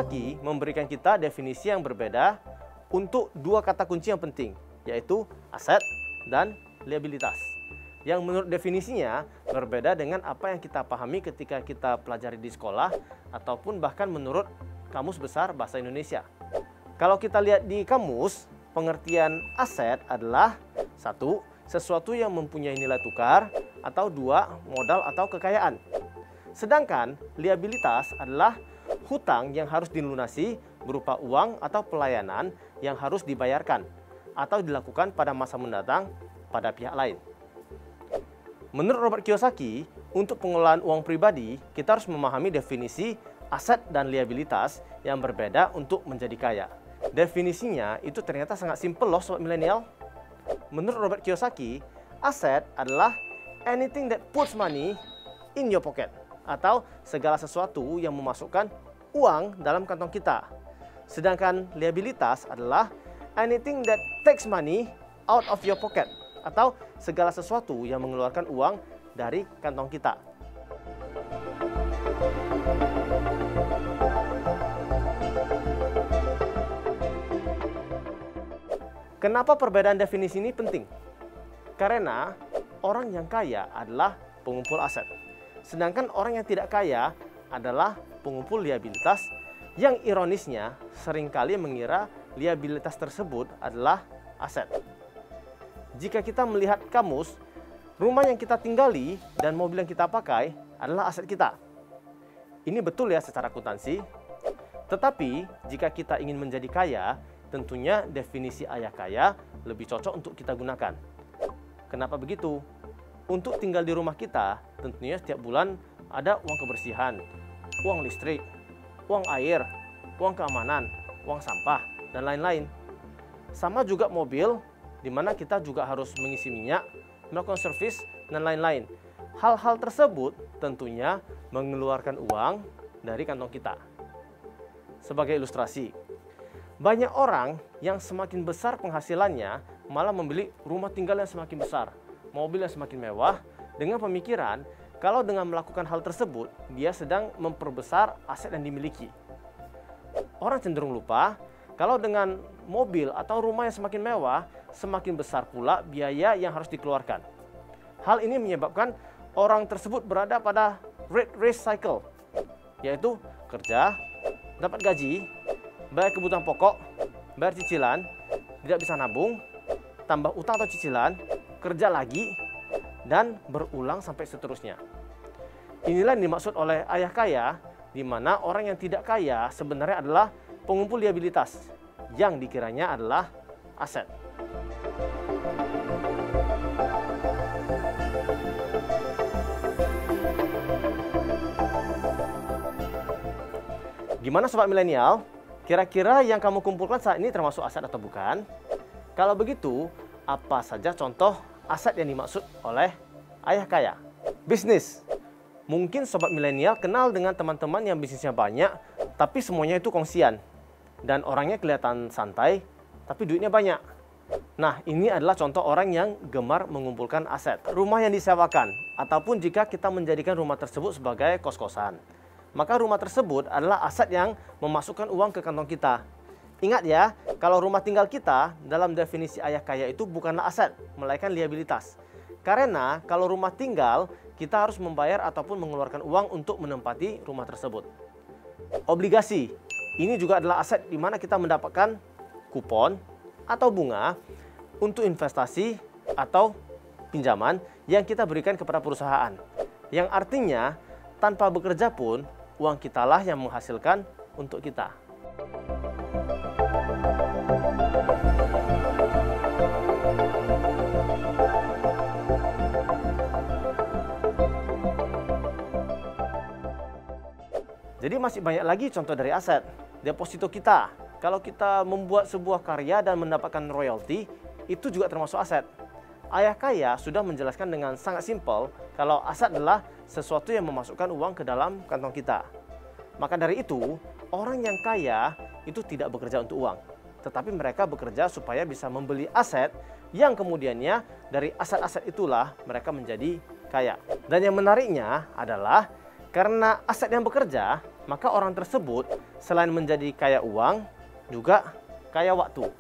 Kiyosaki memberikan kita definisi yang berbeda untuk dua kata kunci yang penting, yaitu aset dan liabilitas. Yang menurut definisinya berbeda dengan apa yang kita pahami ketika kita pelajari di sekolah ataupun bahkan menurut Kamus Besar Bahasa Indonesia. Kalau kita lihat di kamus, pengertian aset adalah satu, sesuatu yang mempunyai nilai tukar, atau dua, modal atau kekayaan. Sedangkan liabilitas adalah hutang yang harus dilunasi berupa uang atau pelayanan yang harus dibayarkan atau dilakukan pada masa mendatang pada pihak lain. Menurut Robert Kiyosaki, untuk pengelolaan uang pribadi, kita harus memahami definisi aset dan liabilitas yang berbeda untuk menjadi kaya. Definisinya itu ternyata sangat simpel loh sobat milenial. Menurut Robert Kiyosaki, aset adalah anything that puts money in your pocket, atau segala sesuatu yang memasukkan uang dalam kantong kita. Sedangkan liabilitas adalah anything that takes money out of your pocket, atau segala sesuatu yang mengeluarkan uang dari kantong kita. Kenapa perbedaan definisi ini penting? Karena orang yang kaya adalah pengumpul aset. Sedangkan orang yang tidak kaya adalah pengumpul liabilitas yang ironisnya seringkali mengira liabilitas tersebut adalah aset. Jika kita melihat kamus, rumah yang kita tinggali dan mobil yang kita pakai adalah aset kita. Ini betul ya secara akuntansi. Tetapi jika kita ingin menjadi kaya, tentunya definisi ayah kaya lebih cocok untuk kita gunakan. Kenapa begitu? Untuk tinggal di rumah kita, tentunya setiap bulan ada uang kebersihan, uang listrik, uang air, uang keamanan, uang sampah, dan lain-lain. Sama juga mobil, di mana kita juga harus mengisi minyak, melakukan servis, dan lain-lain. Hal-hal tersebut tentunya mengeluarkan uang dari kantong kita. Sebagai ilustrasi, banyak orang yang semakin besar penghasilannya malah membeli rumah tinggal yang semakin besar, mobil yang semakin mewah, dengan pemikiran kalau dengan melakukan hal tersebut, dia sedang memperbesar aset yang dimiliki. Orang cenderung lupa kalau dengan mobil atau rumah yang semakin mewah, semakin besar pula biaya yang harus dikeluarkan. Hal ini menyebabkan orang tersebut berada pada rat race cycle, yaitu kerja, dapat gaji, bayar kebutuhan pokok, bayar cicilan, tidak bisa nabung, tambah utang atau cicilan, kerja lagi, dan berulang sampai seterusnya. Inilah yang dimaksud oleh ayah kaya, di mana orang yang tidak kaya sebenarnya adalah pengumpul liabilitas yang dikiranya adalah aset. Gimana sobat milenial? Kira-kira yang kamu kumpulkan saat ini termasuk aset atau bukan? Kalau begitu, apa saja contoh aset yang dimaksud oleh ayah kaya? Bisnis. Mungkin sobat milenial kenal dengan teman-teman yang bisnisnya banyak, tapi semuanya itu kongsian. Dan orangnya kelihatan santai, tapi duitnya banyak. Nah, ini adalah contoh orang yang gemar mengumpulkan aset. Rumah yang disewakan, ataupun jika kita menjadikan rumah tersebut sebagai kos-kosan, maka rumah tersebut adalah aset yang memasukkan uang ke kantong kita. Ingat ya, kalau rumah tinggal kita dalam definisi ayah kaya itu bukanlah aset, melainkan liabilitas. Karena kalau rumah tinggal, kita harus membayar ataupun mengeluarkan uang untuk menempati rumah tersebut. Obligasi, ini juga adalah aset di mana kita mendapatkan kupon atau bunga untuk investasi atau pinjaman yang kita berikan kepada perusahaan. Yang artinya, tanpa bekerja pun, uang kitalah yang menghasilkan untuk kita. Jadi masih banyak lagi contoh dari aset. Deposito kita, kalau kita membuat sebuah karya dan mendapatkan royalti, itu juga termasuk aset. Ayah kaya sudah menjelaskan dengan sangat simpel kalau aset adalah sesuatu yang memasukkan uang ke dalam kantong kita. Maka dari itu, orang yang kaya itu tidak bekerja untuk uang, tetapi mereka bekerja supaya bisa membeli aset yang kemudiannya dari aset-aset itulah mereka menjadi kaya. Dan yang menariknya adalah Karena aset yang bekerja, maka orang tersebut selain menjadi kaya uang, juga kaya waktu.